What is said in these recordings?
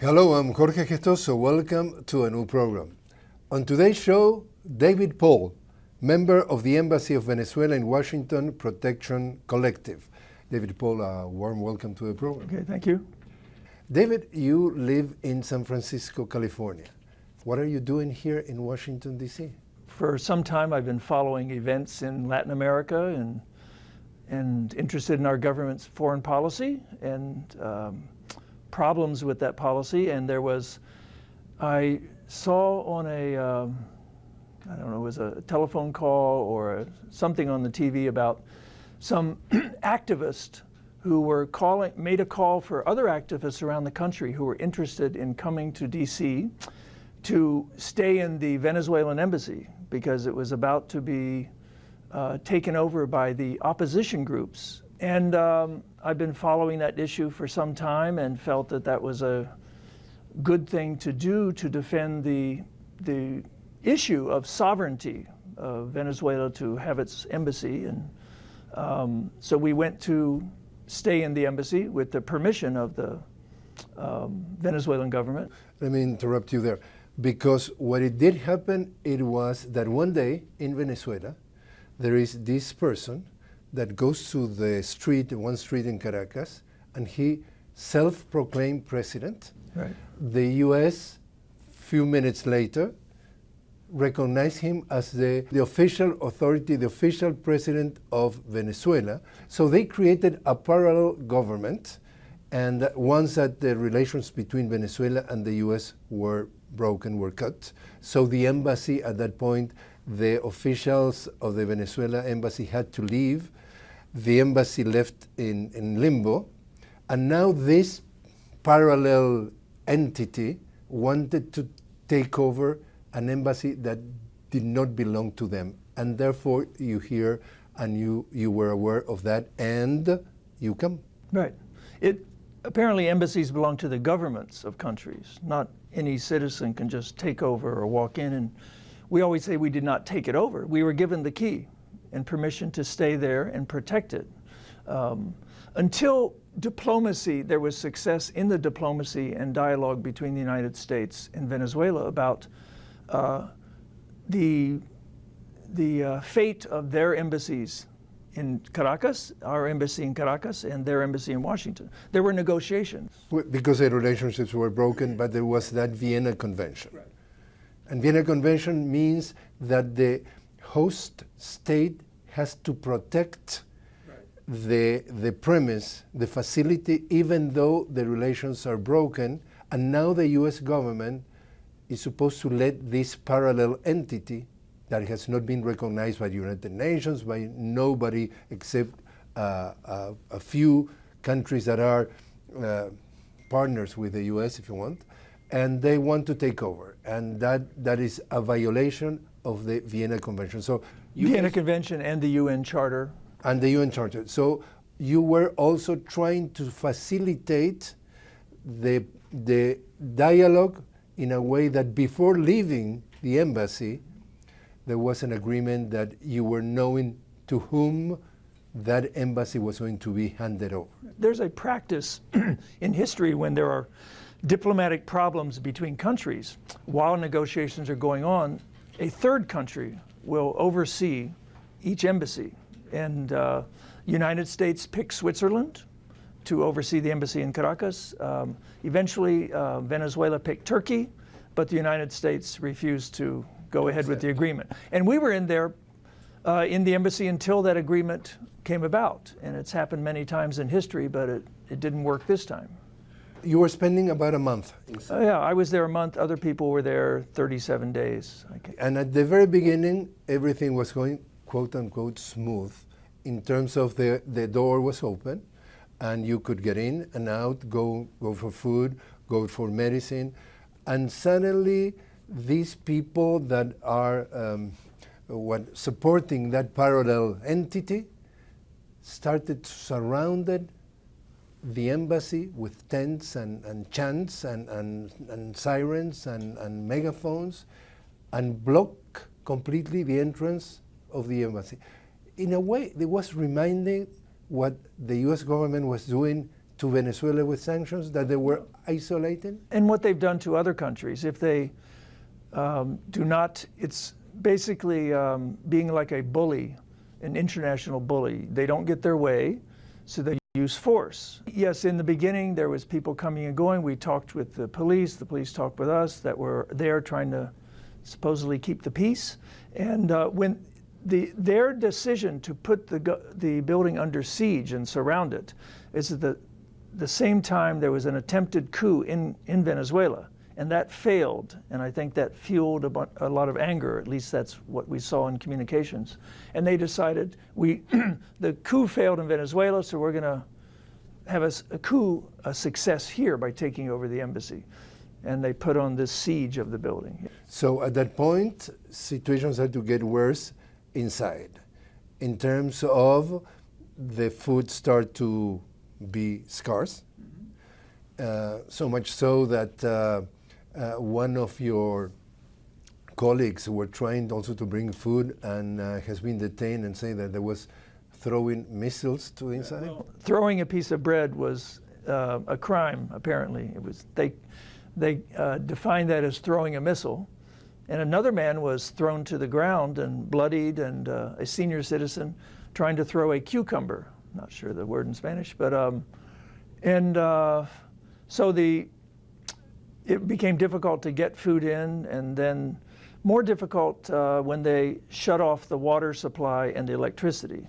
Hello, I'm Jorge Gestoso. Welcome to a new program. On today's show, David Paul, member of the Embassy of Venezuela in Washington Protection Collective. David Paul, a warm welcome to the program. Okay, thank you. David, you live in San Francisco, California. What are you doing here in Washington, D.C.? For some time, I've been following events in Latin America and interested in our government's foreign policy and problems with that policy. And I saw on I don't know, it was a telephone call or something on the TV about some activist who were made a call for other activists around the country who were interested in coming to D.C. to stay in the Venezuelan embassy because it was about to be taken over by the opposition groups. And I've been following that issue for some time and felt that that was a good thing to do to defend the issue of sovereignty of Venezuela to have its embassy. And so we went to stay in the embassy with the permission of the Venezuelan government. Let me interrupt you there, because what it did happen, it was that one day in Venezuela, there is this person that goes to the street, one street in Caracas, and he self-proclaimed president. Right. The U.S., few minutes later, recognized him as the official authority, the official president of Venezuela. So they created a parallel government, and once that the relations between Venezuela and the U.S. were broken, were cut. So the embassy at that point, the officials of the Venezuela embassy had to leave. The embassy left in limbo, and now this parallel entity wanted to take over an embassy that did not belong to them. And therefore you hear and you were aware of that and you come. Right. Apparently embassies belong to the governments of countries. Not any citizen can just take over or walk in. And we always say we did not take it over. We were given the key and permission to stay there and protect it. Until diplomacy, there was success in the diplomacy and dialogue between the United States and Venezuela about the fate of their embassies in Caracas, our embassy in Caracas, and their embassy in Washington. There were negotiations. Because the relationships were broken, but there was that Vienna Convention. Right. And Vienna Convention means that the host state has to protect the premise, the facility, even though the relations are broken. And now the U.S. government is supposed to let this parallel entity that has not been recognized by the United Nations, by nobody except a few countries that are partners with the U.S., if you want, and they want to take over. And that is a violation of the Vienna Convention. So Vienna Convention and the UN Charter. And the UN Charter. So you were also trying to facilitate the dialogue in a way that before leaving the embassy, there was an agreement that you were knowing to whom that embassy was going to be handed over. There's a practice in history when there are diplomatic problems between countries. While negotiations are going on, a third country will oversee each embassy. And United States picked Switzerland to oversee the embassy in Caracas. Eventually, Venezuela picked Turkey, but the United States refused to go ahead with the agreement. And we were in there in the embassy until that agreement came about. And it's happened many times in history, but it didn't work this time. You were spending about a month. Yeah, I was there a month. Other people were there 37 days. And at the very beginning, everything was going, quote unquote, smooth in terms of the door was open and you could get in and out, go for food, go for medicine. And suddenly these people that are supporting that parallel entity started surrounded the embassy with tents and chants and sirens and megaphones and block completely the entrance of the embassy. In a way, it was reminding what the U.S. government was doing to Venezuela with sanctions, that they were isolated? And what they've done to other countries. If they do not, it's basically being like a bully, an international bully. They don't get their way, so they use force. Yes, in the beginning there was people coming and going. We talked with the police talked with us, that were there trying to supposedly keep the peace. And when their decision to put the building under siege and surround it is at the same time there was an attempted coup in Venezuela, and that failed, and I think that fueled a lot of anger. At least that's what we saw in communications. And they decided, the coup failed in Venezuela, so we're going to have a success here by taking over the embassy. And they put on this siege of the building. So at that point, situations had to get worse inside, in terms of the food start to be scarce, so much so that one of your colleagues were trying also to bring food and has been detained and saying that there was throwing missiles to inside? Well, throwing a piece of bread was a crime, apparently. It was, they defined that as throwing a missile. And another man was thrown to the ground and bloodied, and a senior citizen trying to throw a cucumber. Not sure the word in Spanish, but so it became difficult to get food in, and then more difficult when they shut off the water supply and the electricity.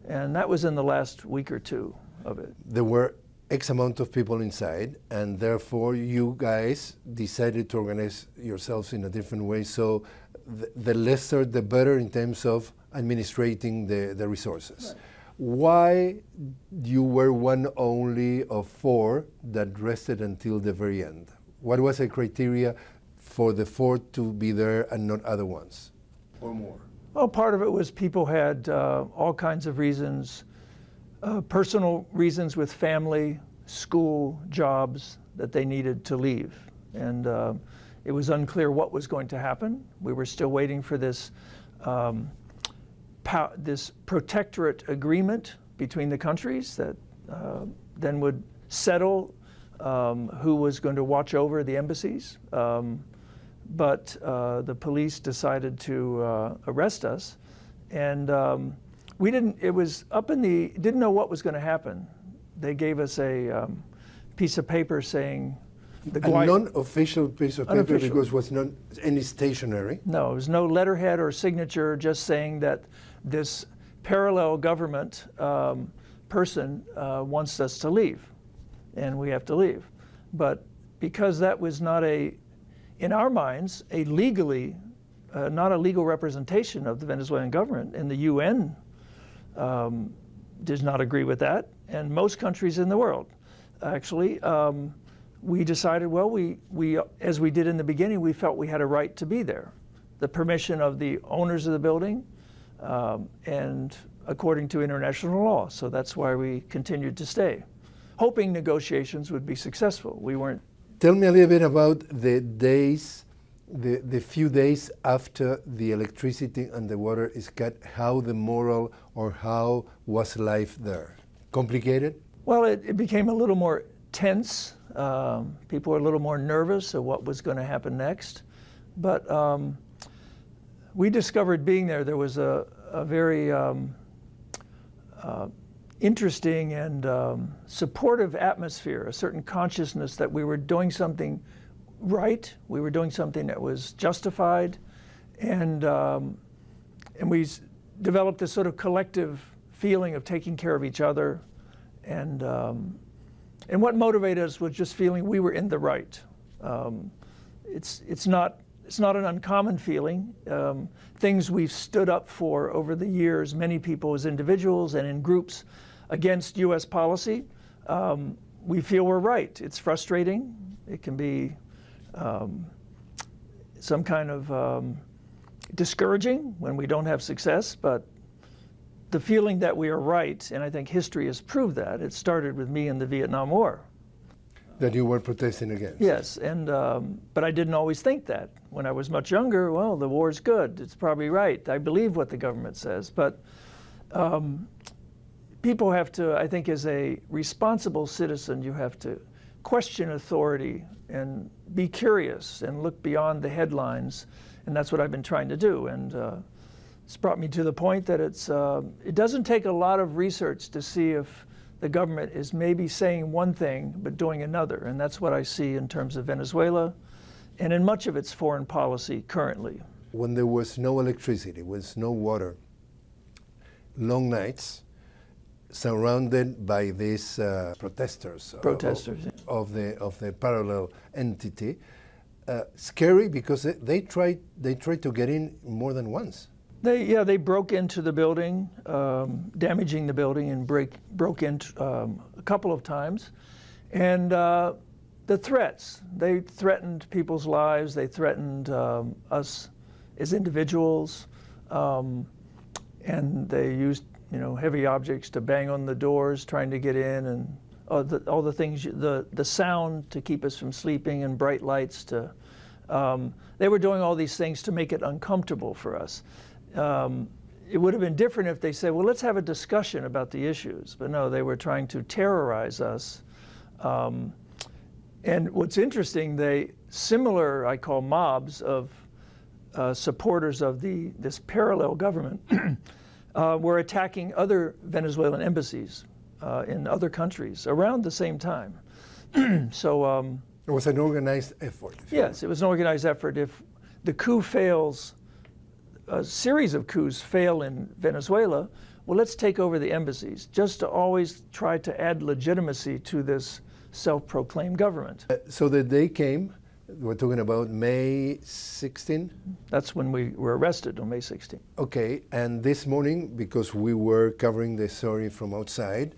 And that was in the last week or two of it. There were X amount of people inside, and therefore you guys decided to organize yourselves in a different way, so the lesser the better in terms of administrating the resources. Right. Why you were one only of 4 that rested until the very end? What was the criteria for the 4 to be there and not other ones, or more? Well, part of it was people had all kinds of reasons, personal reasons with family, school, jobs, that they needed to leave. And it was unclear what was going to happen. We were still waiting for this this protectorate agreement between the countries that then would settle who was going to watch over the embassies. But the police decided to arrest us, and we didn't, it was up in the, didn't know what was going to happen. They gave us a piece of paper saying, a non-official piece of paper, because it was not any stationery. No, it was no letterhead or signature, just saying that this parallel government person wants us to leave, and we have to leave. But because that was not in our minds, not a legal representation of the Venezuelan government, and the UN does not agree with that, and most countries in the world, actually. We decided, well, we, as we did in the beginning, we felt we had a right to be there. The permission of the owners of the building, and according to international law. So that's why we continued to stay, hoping negotiations would be successful. We weren't. Tell me a little bit about the days, the few days after the electricity and the water is cut, how the moral or how was life there? Complicated? Well, it became a little more tense. People were a little more nervous of what was going to happen next. But we discovered being there was a very interesting and supportive atmosphere, a certain consciousness that we were doing something right, we were doing something that was justified, and we developed this sort of collective feeling of taking care of each other, and what motivated us was just feeling we were in the right. It's not an uncommon feeling. Things we've stood up for over the years, many people as individuals and in groups against U.S. policy, we feel we're right. It's frustrating. It can be some kind of discouraging when we don't have success, but the feeling that we are right, and I think history has proved that. It started with me in the Vietnam War. That you were protesting against. Yes, and but I didn't always think that. When I was much younger, well, the war's good. It's probably right. I believe what the government says. But people have to, I think as a responsible citizen, you have to question authority and be curious and look beyond the headlines. And that's what I've been trying to do. And it's brought me to the point that it doesn't take a lot of research to see if the government is maybe saying one thing but doing another. And that's what I see in terms of Venezuela and in much of its foreign policy currently. When there was no electricity, was no water, long nights, surrounded by these protesters of the parallel entity, scary because they tried to get in more than once. They broke into the building, damaging the building, and broke in a couple of times. And the threats, they threatened people's lives, they threatened us as individuals, and they used heavy objects to bang on the doors trying to get in, and all the things, the sound to keep us from sleeping, and bright lights to, they were doing all these things to make it uncomfortable for us. It would have been different if they said, well, let's have a discussion about the issues. But no, they were trying to terrorize us. And what's interesting, similar, I call mobs of supporters of this parallel government were attacking other Venezuelan embassies in other countries around the same time. So it was an organized effort. Yes, it was an organized effort. If the coup fails, a series of coups fail in Venezuela, well, let's take over the embassies, just to always try to add legitimacy to this self-proclaimed government. So the day came, we're talking about May 16? That's when we were arrested, on May 16. Okay, and this morning, because we were covering the story from outside,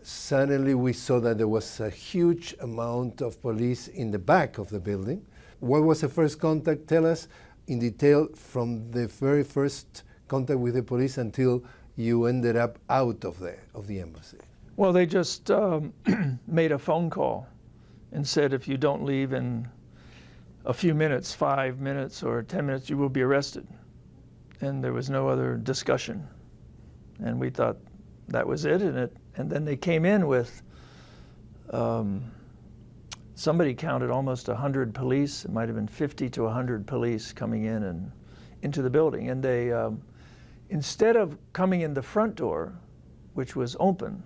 suddenly we saw that there was a huge amount of police in the back of the building. What was the first contact? Tell us in detail from the very first contact with the police until you ended up out of the embassy. Well, they just made a phone call and said, if you don't leave in a few minutes, 5 minutes or 10 minutes, you will be arrested. And there was no other discussion. And we thought that was it. And then they came in with, somebody counted almost 100 police. It might have been 50 to 100 police coming in and into the building. And they, instead of coming in the front door, which was open,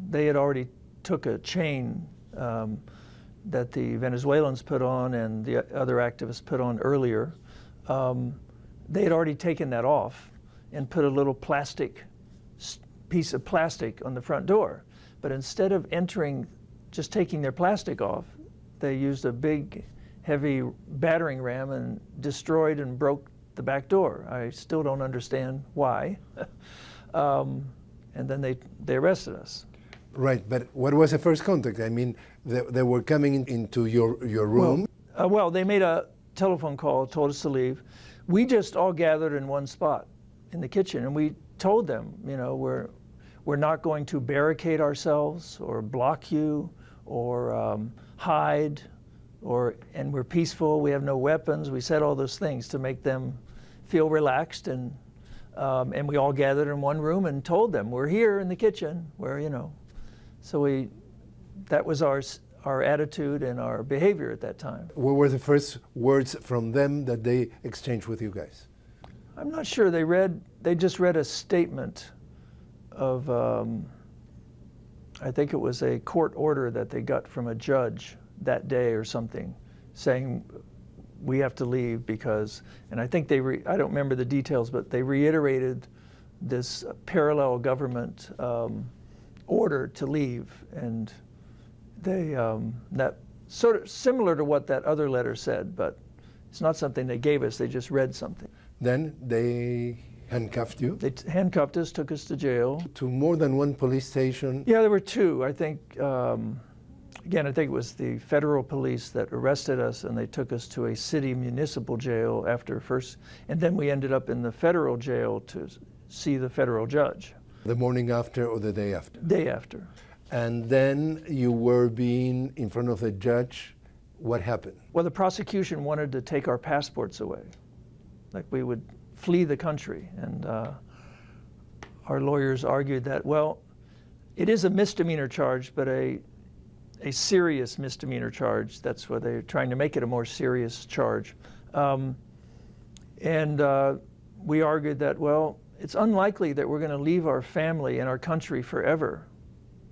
they had already took a chain that the Venezuelans put on and the other activists put on earlier. They had already taken that off and put a little piece of plastic on the front door. But instead of entering, just taking their plastic off, they used a big, heavy battering ram and destroyed and broke the back door. I still don't understand why. And then they arrested us. Right, but what was the first contact? I mean, they were coming into your room? Well, they made a telephone call, told us to leave. We just all gathered in one spot in the kitchen, and we told them, we're not going to barricade ourselves or block you or hide, and we're peaceful, we have no weapons. We said all those things to make them feel relaxed, and we all gathered in one room and told them, we're here in the kitchen, So that was our attitude and our behavior at that time. What were the first words from them that they exchanged with you guys? I'm not sure. They just read a statement of, I think it was a court order that they got from a judge that day or something, saying we have to leave because, and I think I don't remember the details, but they reiterated this parallel government order to leave, and they that sort of similar to what that other letter said, but it's not something they gave us. They just read something. Then they handcuffed you? They handcuffed us, took us to jail. To more than one police station? Yeah, there were two. I think, again, I think it was the federal police that arrested us, and they took us to a city municipal jail after first, and then we ended up in the federal jail to see the federal judge. The morning after or the day after? Day after. And then you were being in front of the judge. What happened? Well, the prosecution wanted to take our passports away. Like we would flee the country. And our lawyers argued that, well, it is a misdemeanor charge, but a serious misdemeanor charge. That's why they're trying to make it a more serious charge. We argued that, well, it's unlikely that we're going to leave our family and our country forever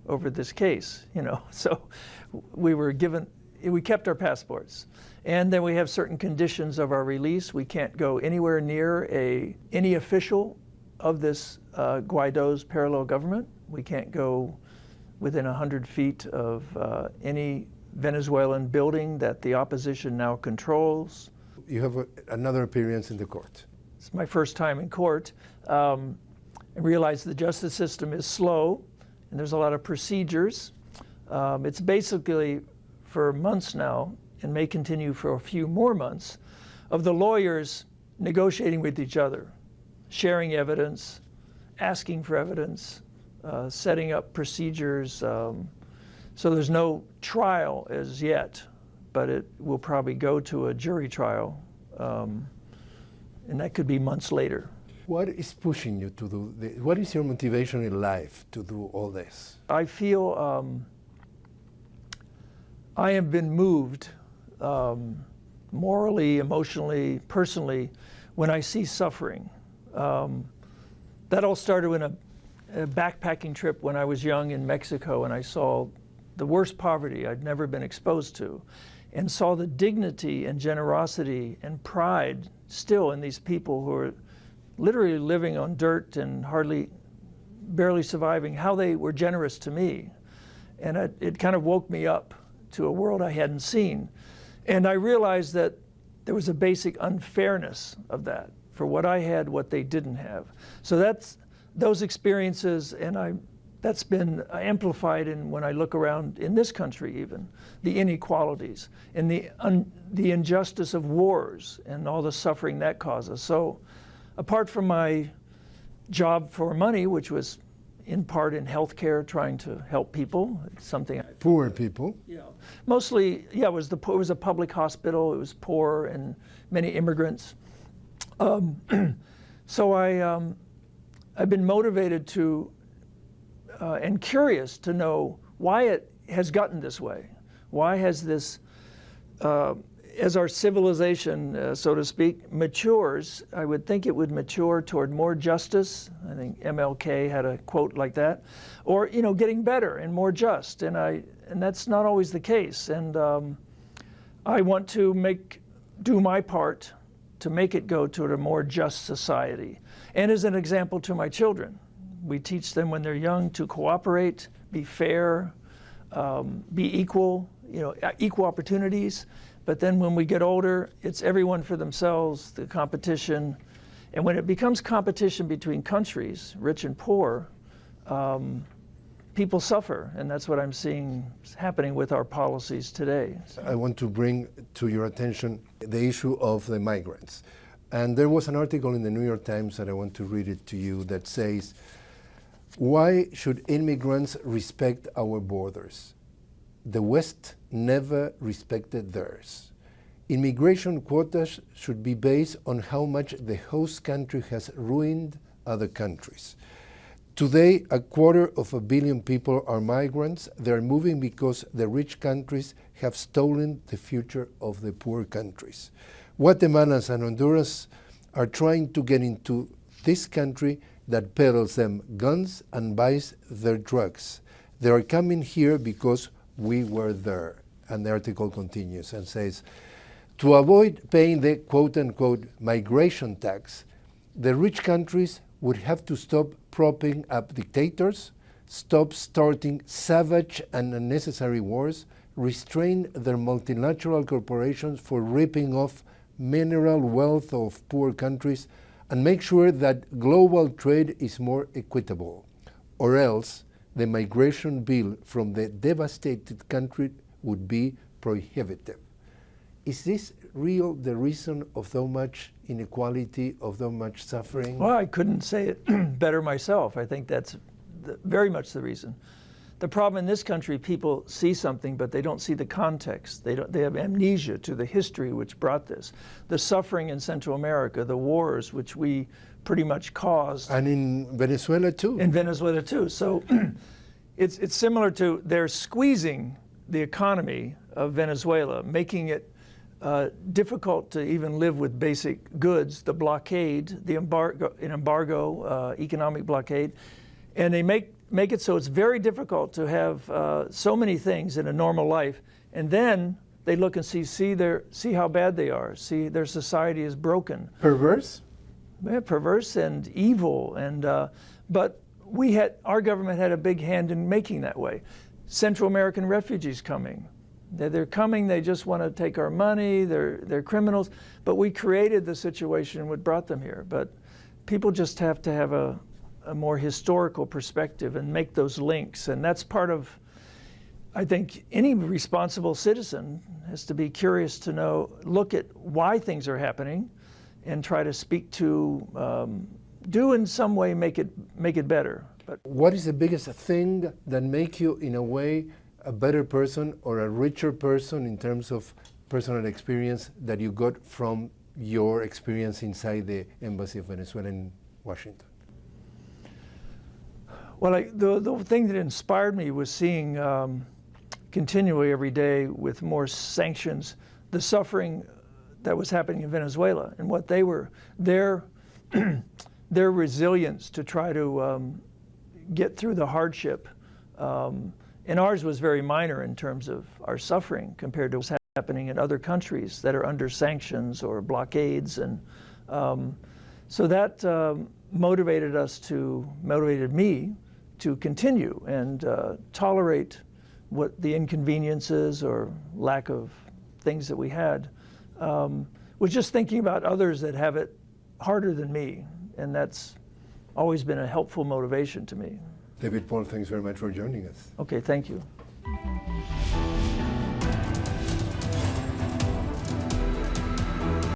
over this case, you know. So we kept our passports. And then we have certain conditions of our release. We can't go anywhere near any official of this Guaido's parallel government. We can't go within 100 feet of any Venezuelan building that the opposition now controls. You have another appearance in the court. It's my first time in court. I realize the justice system is slow, and there's a lot of procedures. It's basically, for months now, and may continue for a few more months, of the lawyers negotiating with each other, sharing evidence, asking for evidence, setting up procedures. So there's no trial as yet, but it will probably go to a jury trial, and that could be months later. What is pushing you to do this? What is your motivation in life to do all this? I feel I have been moved morally, emotionally, personally, when I see suffering. That all started in a backpacking trip when I was young in Mexico, and I saw the worst poverty I'd never been exposed to, and saw the dignity and generosity and pride still in these people who are literally living on dirt and barely surviving, how they were generous to me. And it kind of woke me up to a world I hadn't seen. And I realized that there was a basic unfairness of that, for what I had, what they didn't have. So those experiences, and that's been amplified when I look around in this country even, the inequalities and the injustice of wars and all the suffering that causes. So apart from my job for money, which was in part in healthcare, trying to help people, it's something poor people. Yeah, mostly. Yeah, it was a public hospital. It was poor and many immigrants. So I've been motivated to and curious to know why it has gotten this way. Why has this, as our civilization, so to speak, matures, I would think it would mature toward more justice. I think MLK had a quote like that, or getting better and more just. And that's not always the case. And I want to do my part to make it go toward a more just society. And as an example to my children, we teach them when they're young to cooperate, be fair, be equal, equal opportunities. But then when we get older, it's everyone for themselves, the competition. And when it becomes competition between countries, rich and poor, people suffer. And that's what I'm seeing happening with our policies today. I want to bring to your attention the issue of the migrants. And there was an article in the New York Times that I want to read it to you that says, "Why should immigrants respect our borders? The West never respected theirs. Immigration quotas should be based on how much the host country has ruined other countries. Today, 250 million people are migrants. They are moving because the rich countries have stolen the future of the poor countries. Guatemala and Honduras are trying to get into this country that peddles them guns and buys their drugs. They are coming here because we were there." And the article continues and says, "To avoid paying the quote-unquote migration tax, the rich countries would have to stop propping up dictators, stop starting savage and unnecessary wars, restrain their multilateral corporations for ripping off mineral wealth of poor countries, and make sure that global trade is more equitable. Or else, the migration bill from the devastated country would be prohibitive." Is this the reason of so much inequality, of so much suffering? Well, I couldn't say it better myself. I think that's very much the reason. The problem in this country, people see something, but they don't see the context. They have amnesia to the history which brought this. The suffering in Central America, the wars which we pretty much caused. And in Venezuela too. In Venezuela too. So it's similar to they're squeezing the economy of Venezuela, making it difficult to even live with basic goods, the blockade, the embargo, economic blockade, and they make it so it's very difficult to have so many things in a normal life, and then they look and see how bad they are, see their society is broken. Perverse? Yeah, perverse and evil, and but our government had a big hand in making that way. Central American refugees coming. They're coming, they just want to take our money, they're criminals, but we created the situation what brought them here. But people just have to have a more historical perspective and make those links, and that's part of, I think, any responsible citizen has to be curious to look at why things are happening and try to speak to, do in some way make it better. But what is the biggest thing that make you, in a way, a better person or a richer person in terms of personal experience that you got from your experience inside the Embassy of Venezuela in Washington? Well, the thing that inspired me was seeing continually every day with more sanctions, the suffering that was happening in Venezuela and what their resilience to try to get through the hardship. And ours was very minor in terms of our suffering compared to what's happening in other countries that are under sanctions or blockades. And so that motivated me to continue and tolerate what the inconveniences or lack of things that we had. Was just thinking about others that have it harder than me. And that's always been a helpful motivation to me. David Paul, thanks very much for joining us. Okay, thank you.